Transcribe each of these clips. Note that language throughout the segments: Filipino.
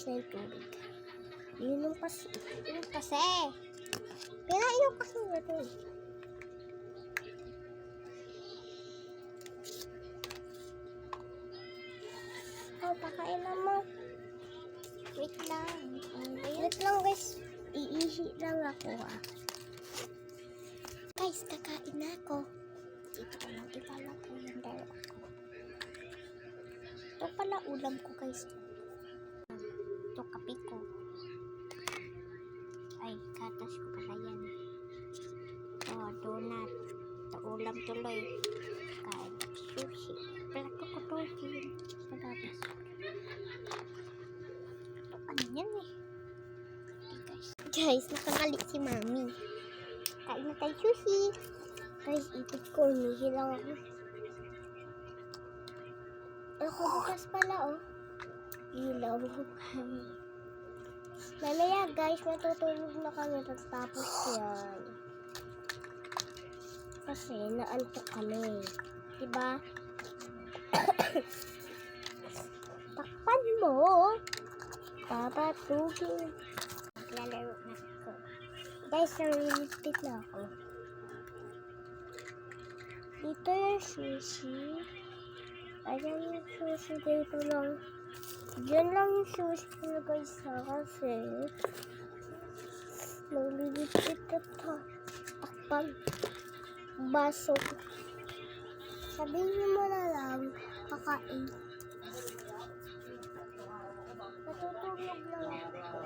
guys na yung tubig. Yun kasi. Yun kasi. Pinainom kasi ito eh. Oh, pakain na mo. Wait lang. Wait lang guys. Iihi lang ako Guys, kakain na ako. Dito ko lang ipala ko yung dalawa ko. Ito pala ulam ko guys. Ito kape ko. Ay, katas ko pala yan. Ito, donut. Ito ulam tuloy. Kain sushi. Plato ko to yun. Pagabas. Ito ano yan eh. Guys, nakakali si mami. Kain na tayo sushi. Guys, ipit ko. Nihilang ako. Ako bukas pala oh. Ilaw. Mamaya guys, matutulog na kami tapos yan. Kasi naantok kami. Diba? Takpan mo. Papatugin. Maglalaro na ako. Guys, nangilipit na ako. Dito yung sushi. Ayan yung sushi dito lang. Diyan lang yung sushi na guys kasi naglilipit na takpan. Baso. Sabihin mo na lang kakain. Natutulog lang ako.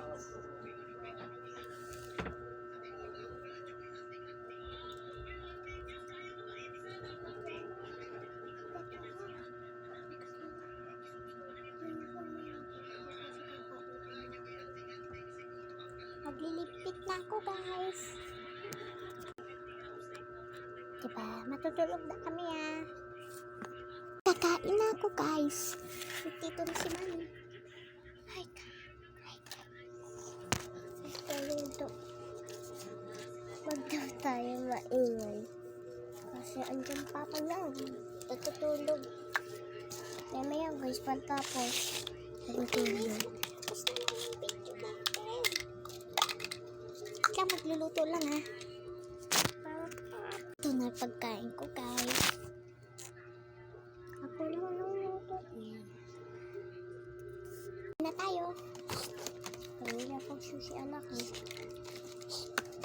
Maglilipit na ako guys. Diba? Matutulog na kami Kakain na ako guys. Dito na si mami. Hi guys. Wag daw tayo maingay. Kasi andyan papa lang. Natutulog. Mamaya guys, pagtapos natutulog. Magluluto lang Ito na pagkain ko guys. Ako lang luluto. Na tayo. Kanina pang sushi anak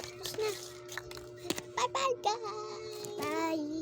Tapos na. Bye bye guys. Bye.